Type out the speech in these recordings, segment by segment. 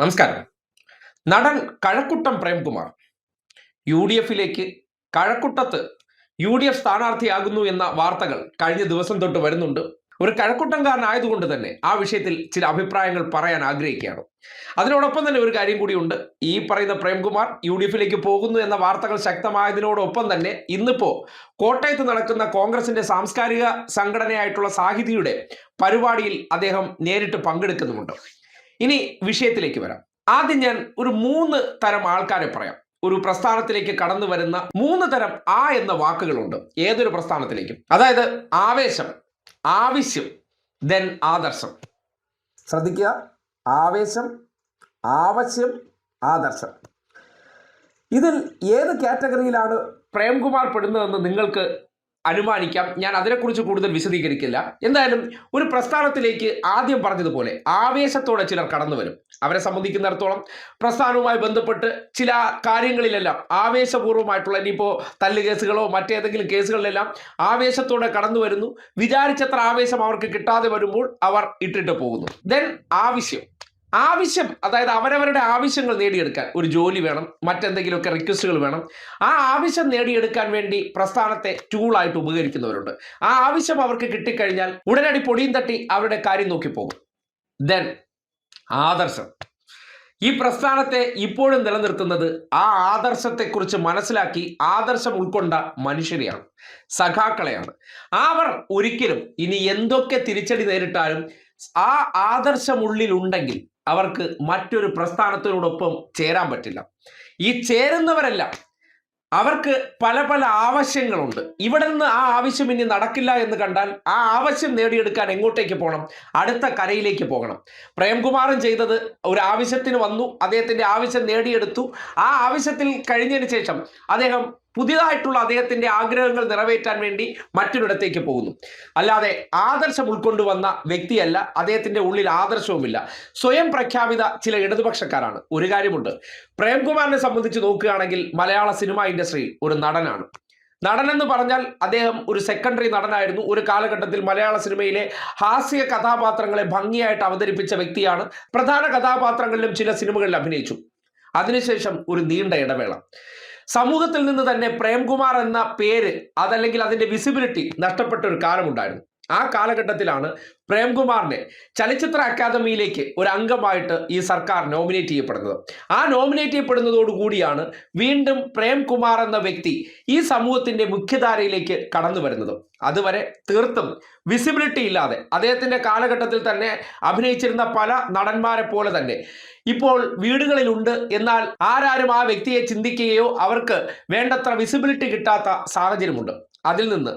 നമസ്കാരം. നടൻ കഴക്കൂട്ടം പ്രേംകുമാർ UDFിലേക്ക് കഴക്കൂട്ടത്ത് UDF സ്ഥാനാർത്ഥിയാകുന്നു എന്ന വാർത്തകൾ കഴിഞ്ഞ ദിവസം തൊട്ട് വരുന്നുണ്ട്. ഒരു കഴക്കൂട്ടംകാരനായതുകൊണ്ട് തന്നെ ആ വിഷയത്തിൽ ചില അഭിപ്രായങ്ങൾ പറയാൻ ആഗ്രഹിക്കുകയാണ്. അതിനോടൊപ്പം തന്നെ ഒരു കാര്യം കൂടിയുണ്ട്. ഈ പറയുന്ന പ്രേംകുമാർ UDFിലേക്ക് പോകുന്നു എന്ന വാർത്തകൾ ശക്തമായതിനോടൊപ്പം തന്നെ ഇന്നിപ്പോ കോട്ടയത്ത് നടക്കുന്ന കോൺഗ്രസിന്റെ സാംസ്കാരിക സംഘടനയായിട്ടുള്ള സാഹിതിയുടെ പരിപാടിയിൽ അദ്ദേഹം നേരിട്ട് പങ്കെടുക്കുന്നുമുണ്ട്. ഇനി വിഷയത്തിലേക്ക് വരാം. ആദ്യം ഞാൻ ഒരു 3 തരം ആൾക്കാരെ പറയാം. ഒരു പ്രസ്ഥാനത്തിലേക്ക് കടന്നു വരുന്ന 3 തരം എന്ന വാക്കുകളുണ്ട് ഏതൊരു പ്രസ്ഥാനത്തിലേക്കും. അതായത് ആവേശം, ആവശ്യം, ദെൻ ആദർശം. ശ്രദ്ധിക്കുക, ആവേശം, ആവശ്യം, ആദർശം. ഇതിൽ ഏത് കാറ്റഗറിയിലാണ് പ്രേംകുമാർ പെടുന്നതെന്ന് നിങ്ങൾക്ക് അനുമാനിക്കാം. ഞാൻ അതിനെക്കുറിച്ച് കൂടുതൽ വിശദീകരിക്കില്ല. എന്തായാലും ഒരു പ്രസ്ഥാനത്തിലേക്ക് ആദ്യം പറഞ്ഞതുപോലെ ആവേശത്തോടെ ചിലർ കടന്നു വരും. അവരെ സംബന്ധിക്കുന്നിടത്തോളം പ്രസ്ഥാനവുമായി ബന്ധപ്പെട്ട് ചില കാര്യങ്ങളിലെല്ലാം ആവേശപൂർവ്വമായിട്ടുള്ള ഇനിയിപ്പോൾ തല്ലുകേസുകളോ മറ്റേതെങ്കിലും കേസുകളിലെല്ലാം ആവേശത്തോടെ കടന്നു വരുന്നു. വിചാരിച്ചത്ര ആവേശം അവർക്ക് കിട്ടാതെ വരുമ്പോൾ അവർ ഇട്ടിട്ട് പോകുന്നു. ദെൻ ആവശ്യം, അതായത് അവരവരുടെ ആവശ്യങ്ങൾ നേടിയെടുക്കാൻ ഒരു ജോലി വേണം, മറ്റെന്തെങ്കിലുമൊക്കെ റിക്വസ്റ്റുകൾ വേണം. ആ ആവശ്യം നേടിയെടുക്കാൻ വേണ്ടി പ്രസ്ഥാനത്തെ ടൂളായിട്ട് ഉപകരിക്കുന്നവരുണ്ട്. ആ ആവശ്യം അവർക്ക് കിട്ടിക്കഴിഞ്ഞാൽ ഉടനടി പൊടിയും തട്ടി അവരുടെ കാര്യം നോക്കിപ്പോകും. ദെൻ ആദർശം. ഈ പ്രസ്ഥാനത്തെ ഇപ്പോഴും നിലനിർത്തുന്നത് ആ ആദർശത്തെക്കുറിച്ച് മനസ്സിലാക്കി ആദർശം ഉൾക്കൊണ്ട മനുഷ്യരെയാണ്, സഖാക്കളെയാണ്. അവർ ഒരിക്കലും ഇനി എന്തൊക്കെ തിരിച്ചടി നേരിട്ടാലും ആ ആദർശമുള്ളിലുണ്ടെങ്കിൽ അവർക്ക് മറ്റൊരു പ്രസ്ഥാനത്തിനോടൊപ്പം ചേരാൻ പറ്റില്ല. ഈ ചേരുന്നവരെല്ലാം അവർക്ക് പല പല ആവശ്യങ്ങളുണ്ട്. ഇവിടെ നിന്ന് ആ ആവശ്യം ഇനി നടക്കില്ല എന്ന് കണ്ടാൽ ആ ആവശ്യം നേടിയെടുക്കാൻ എങ്ങോട്ടേക്ക് പോകണം? അടുത്ത കരയിലേക്ക് പോകണം. പ്രേംകുമാറും ചെയ്തത് ഒരു ആവശ്യത്തിന് വന്നു, അദ്ദേഹത്തിൻ്റെ ആവശ്യം നേടിയെടുത്തു. ആ ആവശ്യത്തിൽ കഴിഞ്ഞതിന് ശേഷം അദ്ദേഹം പുതിയതായിട്ടുള്ള അദ്ദേഹത്തിൻ്റെ ആഗ്രഹങ്ങൾ നിറവേറ്റാൻ വേണ്ടി മറ്റൊരിടത്തേക്ക് പോകുന്നു. അല്ലാതെ ആദർശം ഉൾക്കൊണ്ടുവന്ന വ്യക്തിയല്ല. അദ്ദേഹത്തിൻ്റെ ഉള്ളിൽ ആദർശവുമില്ല. സ്വയം പ്രഖ്യാപിത ചില ഇടതുപക്ഷക്കാരാണ്. ഒരു കാര്യമുണ്ട്, പ്രേംകുമാറിനെ സംബന്ധിച്ച് നോക്കുകയാണെങ്കിൽ മലയാള സിനിമാ ഇൻഡസ്ട്രിയിൽ ഒരു നടനാണ്. നടനെന്ന് പറഞ്ഞാൽ അദ്ദേഹം ഒരു സെക്കൻഡറി നടനായിരുന്നു. ഒരു കാലഘട്ടത്തിൽ മലയാള സിനിമയിലെ ഹാസ്യ കഥാപാത്രങ്ങളെ ഭംഗിയായിട്ട് അവതരിപ്പിച്ച വ്യക്തിയാണ്. പ്രധാന കഥാപാത്രങ്ങളിലും ചില സിനിമകളിൽ അഭിനയിച്ചു. അതിനുശേഷം ഒരു നീണ്ട ഇടവേള. സമൂഹത്തിൽ നിന്ന് തന്നെ പ്രേംകുമാർ എന്ന പേര്, അതല്ലെങ്കിൽ അതിൻ്റെ വിസിബിലിറ്റി നഷ്ടപ്പെട്ട ഒരു കാലമുണ്ടായിരുന്നു. ആ കാലഘട്ടത്തിലാണ് പ്രേംകുമാറിനെ ചലച്ചിത്ര അക്കാദമിയിലേക്ക് ഒരു അംഗമായിട്ട് ഈ സർക്കാർ നോമിനേറ്റ് ചെയ്യപ്പെടുന്നത്. ആ നോമിനേറ്റ് ചെയ്യപ്പെടുന്നതോടുകൂടിയാണ് വീണ്ടും പ്രേംകുമാർ എന്ന വ്യക്തി ഈ സമൂഹത്തിൻ്റെ മുഖ്യധാരയിലേക്ക് കടന്നു വരുന്നത്. അതുവരെ തീർത്തും വിസിബിലിറ്റി ഇല്ലാതെ അദ്ദേഹത്തിൻ്റെ കാലഘട്ടത്തിൽ തന്നെ അഭിനയിച്ചിരുന്ന പല നടന്മാരെ പോലെ തന്നെ ഇപ്പോൾ വീടുകളിലുണ്ട്. എന്നാൽ ആരാരും ആ വ്യക്തിയെ ചിന്തിക്കുകയോ അവർക്ക് വേണ്ടത്ര വിസിബിലിറ്റി കിട്ടാത്ത സാഹചര്യമുണ്ട്. അതിൽ നിന്ന്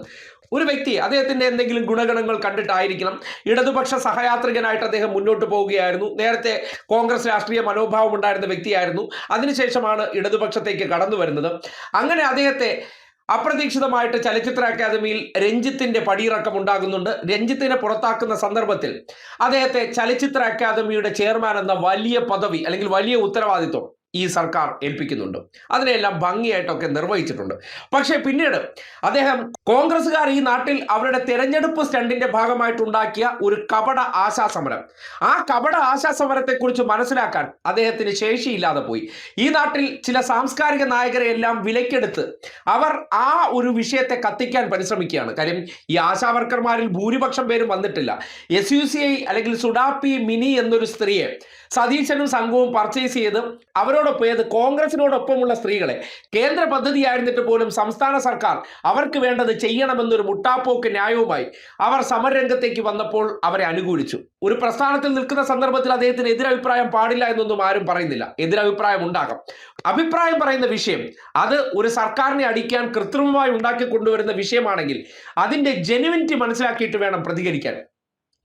ഒരു വ്യക്തി അദ്ദേഹത്തിൻ്റെ എന്തെങ്കിലും ഗുണഗണങ്ങൾ കണ്ടിട്ടായിരിക്കണം ഇടതുപക്ഷ സഹയാത്രികനായിട്ട് അദ്ദേഹം മുന്നോട്ട് പോവുകയായിരുന്നു. നേരത്തെ കോൺഗ്രസ് രാഷ്ട്രീയ മനോഭാവം ഉണ്ടായിരുന്ന വ്യക്തിയായിരുന്നു. അതിനുശേഷമാണ് ഇടതുപക്ഷത്തേക്ക് കടന്നു വരുന്നത്. അങ്ങനെ അദ്ദേഹത്തെ അപ്രതീക്ഷിതമായിട്ട് ചലച്ചിത്ര അക്കാദമിയിൽ രഞ്ജിത്തിന്റെ പടിയിറക്കം ഉണ്ടാകുന്നുണ്ട്. രഞ്ജിത്തിനെ പുറത്താക്കുന്ന സന്ദർഭത്തിൽ അദ്ദേഹത്തെ ചലച്ചിത്ര അക്കാദമിയുടെ ചെയർമാൻ എന്ന വലിയ പദവി അല്ലെങ്കിൽ വലിയ ഉത്തരവാദിത്വം ഈ സർക്കാർ ഏൽപ്പിക്കുന്നുണ്ട്. അതിനെല്ലാം ഭംഗിയായിട്ടൊക്കെ നിർവഹിച്ചിട്ടുണ്ട്. പക്ഷേ പിന്നീട് അദ്ദേഹം കോൺഗ്രസ്സുകാർ ഈ നാട്ടിൽ അവരുടെ തെരഞ്ഞെടുപ്പ് സ്റ്റണ്ടിന്റെ ഭാഗമായിട്ടുണ്ടാക്കിയ ഒരു കപട ആശാസമരം, ആ കപട ആശാസമരത്തെക്കുറിച്ച് മനസ്സിലാക്കാൻ അദ്ദേഹത്തിന് ശേഷിയില്ലാതെ പോയി. ഈ നാട്ടിൽ ചില സാംസ്കാരിക നായകരെ എല്ലാം വിലക്കെടുത്ത് അവർ ആ ഒരു വിഷയത്തെ കത്തിക്കാൻ പരിശ്രമിക്കുകയാണ്. കാര്യം ഈ ആശാവർക്കർമാരിൽ ഭൂരിപക്ഷം പേരും വന്നിട്ടില്ല. SUCI അല്ലെങ്കിൽ സുഡാപ്പി മിനി എന്നൊരു സ്ത്രീയെ സതീശനും സംഘവും പർച്ചേസ് ചെയ്ത് അവരോടൊപ്പം ഏത് കോൺഗ്രസിനോടൊപ്പമുള്ള സ്ത്രീകളെ കേന്ദ്ര പദ്ധതിയായിരുന്നിട്ട് പോലും സംസ്ഥാന സർക്കാർ അവർക്ക് വേണ്ടത് ചെയ്യണമെന്നൊരു മുട്ടാപ്പോക്ക് ന്യായവുമായി അവർ സമരരംഗത്തേക്ക് വന്നപ്പോൾ അവരെ അനുകൂലിച്ചു. ഒരു പ്രസ്ഥാനത്തിൽ നിൽക്കുന്ന സന്ദർഭത്തിൽ അദ്ദേഹത്തിന് എതിരഭിപ്രായം പാടില്ല എന്നൊന്നും ആരും പറയുന്നില്ല. എതിരഭിപ്രായം ഉണ്ടാകാം. അഭിപ്രായം പറയുന്ന വിഷയം അത് ഒരു സർക്കാരിനെ അടിക്കാൻ കൃത്രിമമായി ഉണ്ടാക്കി കൊണ്ടുവരുന്ന വിഷയമാണെങ്കിൽ അതിൻ്റെ ജെനുവിനിറ്റി മനസ്സിലാക്കിയിട്ട് വേണം പ്രതികരിക്കാൻ.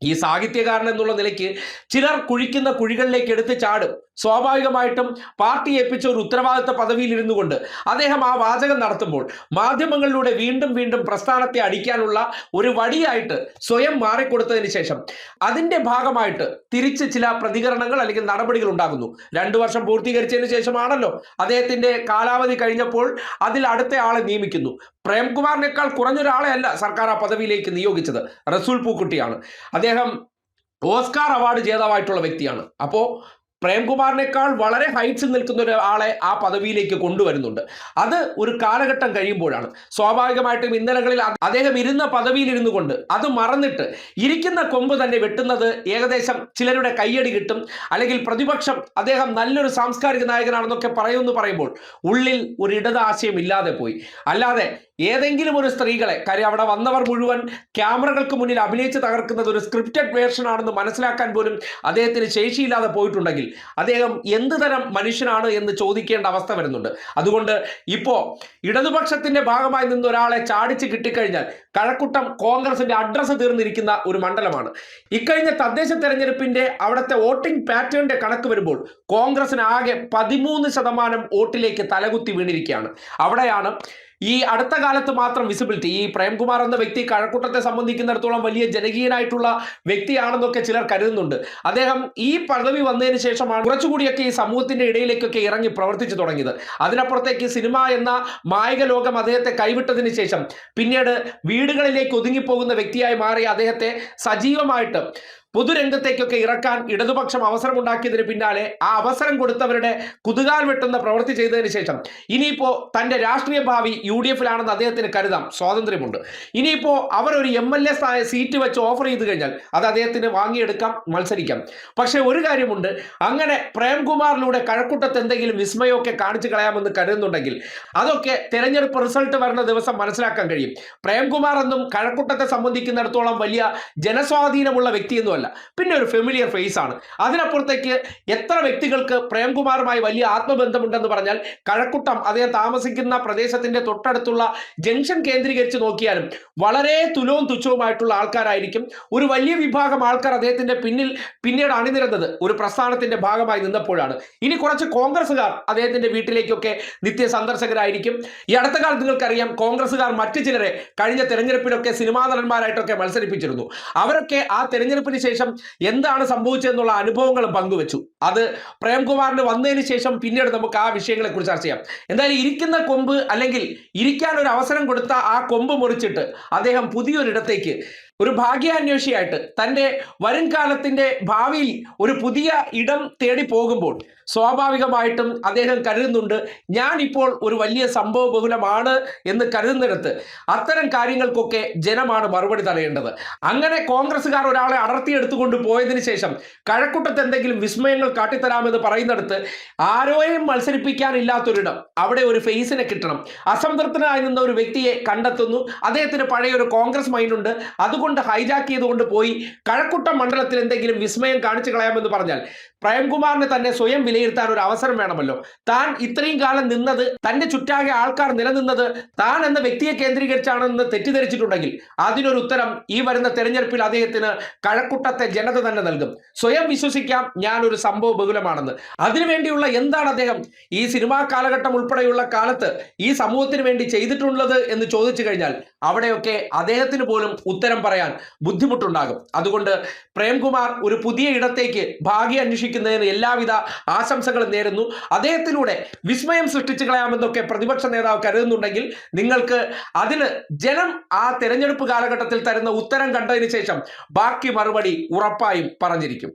ഈ സാഹിത്യകാരൻ എന്നുള്ള നിലയ്ക്ക് ചിലർ കുഴിക്കുന്ന കുഴികളിലേക്ക് എടുത്ത് ചാടും. സ്വാഭാവികമായിട്ടും പാർട്ടി ഏൽപ്പിച്ച ഒരു ഉത്തരവാദിത്ത പദവിയിൽ ഇരുന്നു കൊണ്ട് അദ്ദേഹം ആ വാചകം നടത്തുമ്പോൾ മാധ്യമങ്ങളിലൂടെ വീണ്ടും വീണ്ടും പ്രസ്ഥാനത്തെ അടിക്കാനുള്ള ഒരു വടിയായിട്ട് സ്വയം മാറിക്കൊടുത്തതിന് ശേഷം അതിൻ്റെ ഭാഗമായിട്ട് തിരിച്ച് ചില പ്രതികരണങ്ങൾ അല്ലെങ്കിൽ നടപടികൾ ഉണ്ടാകുന്നു. 2 വർഷം പൂർത്തീകരിച്ചതിന് ശേഷമാണല്ലോ അദ്ദേഹത്തിൻ്റെ കാലാവധി കഴിഞ്ഞപ്പോൾ അതിൽ അടുത്ത ആളെ നിയമിക്കുന്നു. പ്രേംകുമാറിനേക്കാൾ കുറഞ്ഞൊരാളെ അല്ല സർക്കാർ ആ പദവിയിലേക്ക് നിയോഗിച്ചത്, റസൂൽ പൂക്കുട്ടിയാണ്. അദ്ദേഹം ഓസ്കാർ അവാർഡ് ജേതാവായിട്ടുള്ള വ്യക്തിയാണ്. അപ്പോൾ പ്രേംകുമാറിനേക്കാൾ വളരെ ഹൈറ്റ്സിൽ നിൽക്കുന്ന ഒരാളെ ആ പദവിയിലേക്ക് കൊണ്ടുവരുന്നുണ്ട്. അത് ഒരു കാലഘട്ടം കഴിയുമ്പോഴാണ്. സ്വാഭാവികമായിട്ടും ഇന്നലകളിൽ അദ്ദേഹം ഇരുന്ന പദവിയിൽ ഇരുന്നു കൊണ്ട് അത് മറന്നിട്ട് ഇരിക്കുന്ന കൊമ്പ് തന്നെ വെട്ടുന്നത് ഏകദേശം ചിലരുടെ കയ്യടി കിട്ടും, അല്ലെങ്കിൽ പ്രതിപക്ഷം അദ്ദേഹം നല്ലൊരു സാംസ്കാരിക നായകനാണെന്നൊക്കെ പറയുമ്പോൾ ഉള്ളിൽ ഒരു ഇടതാശയം ഇല്ലാതെ പോയി. അല്ലാതെ ഏതെങ്കിലും ഒരു സ്ത്രീകളെ, കാര്യം അവിടെ വന്നവർ മുഴുവൻ ക്യാമറകൾക്ക് മുന്നിൽ അഭിനയിച്ച് തകർക്കുന്നത് ഒരു സ്ക്രിപ്റ്റഡ് വേർഷൻ ആണെന്ന് മനസ്സിലാക്കാൻ പോലും അദ്ദേഹത്തിന് ശേഷിയില്ലാതെ പോയിട്ടുണ്ടെങ്കിൽ അദ്ദേഹം എന്ത് തരം മനുഷ്യനാണ് എന്ന് ചോദിക്കേണ്ട അവസ്ഥ വരുന്നുണ്ട്. അതുകൊണ്ട് ഇപ്പോൾ ഇടതുപക്ഷത്തിന്റെ ഭാഗമായി നിന്ന് ഒരാളെ ചാടിച്ച് കിട്ടിക്കഴിഞ്ഞാൽ കഴക്കൂട്ടം കോൺഗ്രസിന്റെ അഡ്രസ്സ് തീർന്നിരിക്കുന്ന ഒരു മണ്ഡലമാണ്. ഇക്കഴിഞ്ഞ തദ്ദേശ തെരഞ്ഞെടുപ്പിന്റെ അവിടുത്തെ വോട്ടിംഗ് പാറ്റേണിന്റെ കണക്ക് വരുമ്പോൾ കോൺഗ്രസിന് ആകെ 13% വോട്ടിലേക്ക് തലകുത്തി വീണിരിക്കുകയാണ്. അവിടെയാണ് ഈ അടുത്ത കാലത്ത് മാത്രം വിസിബിലിറ്റി, ഈ പ്രേംകുമാർ എന്ന വ്യക്തി കഴക്കൂട്ടത്തെ സംബന്ധിക്കുന്നിടത്തോളം വലിയ ജനകീയനായിട്ടുള്ള വ്യക്തിയാണെന്നൊക്കെ ചിലർ കരുതുന്നുണ്ട്. അദ്ദേഹം ഈ പദവി വന്നതിന് ശേഷമാണ് കുറച്ചുകൂടിയൊക്കെ ഈ സമൂഹത്തിന്റെ ഇടയിലേക്കൊക്കെ ഇറങ്ങി പ്രവർത്തിച്ചു തുടങ്ങിയത്. അതിനപ്പുറത്തേക്ക് സിനിമ എന്ന മായിക ലോകം അദ്ദേഹത്തെ കൈവിട്ടതിന് ശേഷം പിന്നീട് വീടുകളിലേക്ക് ഒതുങ്ങിപ്പോകുന്ന വ്യക്തിയായി മാറി അദ്ദേഹത്തെ സജീവമായിട്ട് പൊതുരംഗത്തേക്കൊക്കെ ഇറക്കാൻ ഇടതുപക്ഷം അവസരമുണ്ടാക്കിയതിന് പിന്നാലെ ആ അവസരം കൊടുത്തവരുടെ കുതുകാൽ വെട്ടുന്ന പ്രവൃത്തി ചെയ്തതിന് ശേഷം ഇനിയിപ്പോൾ തൻ്റെ രാഷ്ട്രീയ ഭാവി UDF-ലാണെന്ന് അദ്ദേഹത്തിന് കരുതാം, സ്വാതന്ത്ര്യമുണ്ട്. ഇനിയിപ്പോൾ അവരൊരു MLA സീറ്റ് വെച്ച് ഓഫർ ചെയ്ത് കഴിഞ്ഞാൽ അത് അദ്ദേഹത്തിന് വാങ്ങിയെടുക്കാം, മത്സരിക്കാം. പക്ഷേ ഒരു കാര്യമുണ്ട്, അങ്ങനെ പ്രേംകുമാറിലൂടെ കഴക്കൂട്ടത്ത് എന്തെങ്കിലും വിസ്മയമൊക്കെ കാണിച്ചു കളയാമെന്ന് കരുതുന്നുണ്ടെങ്കിൽ അതൊക്കെ തെരഞ്ഞെടുപ്പ് റിസൾട്ട് വരുന്ന ദിവസം മനസ്സിലാക്കാൻ കഴിയും. പ്രേംകുമാർ എന്നും കഴക്കൂട്ടത്തെ സംബന്ധിക്കുന്നിടത്തോളം വലിയ ജനസ്വാധീനമുള്ള വ്യക്തിയൊന്നുമല്ല, പിന്നെ ഒരു ഫെമിലിയർ ഫേസ് ആണ്. അതിനപ്പുറത്തേക്ക് എത്ര വ്യക്തികൾക്ക് പ്രേംകുമാറുമായി വലിയ ആത്മബന്ധമുണ്ടെന്ന് പറഞ്ഞാൽ കഴക്കൂട്ടം അദ്ദേഹം താമസിക്കുന്ന പ്രദേശത്തിന്റെ തൊട്ടടുത്തുള്ള ജംഗ്ഷൻ കേന്ദ്രീകരിച്ച് നോക്കിയാലും വളരെ തുലവും തുച്ഛവുമായിട്ടുള്ള ആൾക്കാരായിരിക്കും. ഒരു വലിയ വിഭാഗം ആൾക്കാർ അദ്ദേഹത്തിന്റെ പിന്നീട് അണിനിരന്നത് ഒരു പ്രസ്ഥാനത്തിന്റെ ഭാഗമായി നിന്നപ്പോഴാണ്. ഇനി കുറച്ച് കോൺഗ്രസ്സുകാർ അദ്ദേഹത്തിന്റെ വീട്ടിലേക്കൊക്കെ നിത്യ സന്ദർശകരായിരിക്കും. ഈ അടുത്ത കാലത്ത് നിങ്ങൾക്കറിയാം, കോൺഗ്രസ്സുകാർ മറ്റു ചിലരെ കഴിഞ്ഞ തെരഞ്ഞെടുപ്പിലൊക്കെ സിനിമാ നടന്മാരായിട്ടൊക്കെ മത്സരിപ്പിച്ചിരുന്നു. അവരൊക്കെ ആ തെരഞ്ഞെടുപ്പിന് ശേഷം എന്താണ് സംഭവിച്ചതെന്നുള്ള അനുഭവങ്ങൾ പങ്കുവെച്ചു. അത് പ്രേംകുമാറിന് വന്നതിന് ശേഷം പിന്നീട് നമുക്ക് ആ വിഷയങ്ങളെ കുറിച്ച് ചർച്ച ചെയ്യാം. എന്തായാലും ഇരിക്കുന്ന കൊമ്പ്, അല്ലെങ്കിൽ ഇരിക്കാൻ ഒരു അവസരം കൊടുത്ത ആ കൊമ്പ് മുറിച്ചിട്ട് അദ്ദേഹം പുതിയൊരിടത്തേക്ക് ഒരു ഭാഗ്യാന്വേഷിയായിട്ട് തൻ്റെ വരും കാലത്തിന്റെ ഭാവിയിൽ ഒരു പുതിയ ഇടം തേടി പോകുമ്പോൾ സ്വാഭാവികമായിട്ടും അദ്ദേഹം കരുതുന്നുണ്ട്, ഞാൻ ഇപ്പോൾ ഒരു വലിയ സംഭവ ബഹുലമാണ് എന്ന് കരുതുന്നിടത്ത് അത്തരം കാര്യങ്ങൾക്കൊക്കെ ജനമാണ് മറുപടി തരേണ്ടത്. അങ്ങനെ കോൺഗ്രസ്സുകാർ ഒരാളെ അടർത്തിയെടുത്തുകൊണ്ട് പോയതിനു ശേഷം കഴക്കൂട്ടത്ത് എന്തെങ്കിലും വിസ്മയങ്ങൾ കാട്ടിത്തരാമെന്ന് പറയുന്നിടത്ത് ആരോയും മത്സരിപ്പിക്കാനില്ലാത്തൊരിടം, അവിടെ ഒരു ഫേസിനെ കിട്ടണം. അസംതൃപ്തനായി നിന്ന ഒരു വ്യക്തിയെ കണ്ടെത്തുന്നു. അദ്ദേഹത്തിന് പഴയ ഒരു കോൺഗ്രസ് മൈൻഡുണ്ട്. അതുകൊണ്ട് ഹൈജാക്ക് ചെയ്തുകൊണ്ട് പോയി കഴക്കൂട്ടം മണ്ഡലത്തിൽ എന്തെങ്കിലും വിസ്മയം കാണിച്ചു കളയാമെന്ന് പറഞ്ഞാൽ പ്രേംകുമാറിന് തന്നെ സ്വയം വിലയിരുത്താൻ ഒരു അവസരം വേണമല്ലോ. താൻ ഇത്രയും കാലം നിന്നത്, തന്റെ ചുറ്റാകെ ആൾക്കാർ നിലനിന്നത് താൻ എന്ന വ്യക്തിയെ കേന്ദ്രീകരിച്ചാണെന്ന് തെറ്റിദ്ധരിച്ചിട്ടുണ്ടെങ്കിൽ അതിനൊരു ഉത്തരം ഈ വരുന്ന തെരഞ്ഞെടുപ്പിൽ അദ്ദേഹത്തിന് കഴക്കൂട്ടത്തെ ജനത തന്നെ നൽകും. സ്വയം വിശ്വസിക്കാം ഞാൻ ഒരു സംഭവ ബഹുലമാണെന്ന്. അതിനുവേണ്ടിയുള്ള എന്താണ് അദ്ദേഹം ഈ സിനിമാ കാലഘട്ടം ഉൾപ്പെടെയുള്ള കാലത്ത് ഈ സമൂഹത്തിന് വേണ്ടി ചെയ്തിട്ടുള്ളത് എന്ന് ചോദിച്ചു കഴിഞ്ഞാൽ അവിടെയൊക്കെ അദ്ദേഹത്തിന് പോലും ഉത്തരം പറയാൻ ബുദ്ധിമുട്ടുണ്ടാകും. അതുകൊണ്ട് പ്രേംകുമാർ ഒരു പുതിയ ഇടത്തേക്ക് ഭാഗ്യം അന്വേഷിക്കുന്നതിന് എല്ലാവിധ ആശംസകളും നേരുന്നു. അദ്ദേഹത്തിലൂടെ വിസ്മയം സൃഷ്ടിച്ചു കളയാമെന്നൊക്കെ പ്രതിപക്ഷ നേതാവ് കരുതുന്നുണ്ടെങ്കിൽ നിങ്ങൾക്ക് അതിന് ജനം ആ തെരഞ്ഞെടുപ്പ് കാലഘട്ടത്തിൽ തരുന്ന ഉത്തരം കണ്ടതിന് ശേഷം ബാക്കി മറുപടി ഉറപ്പായും പറഞ്ഞിരിക്കും.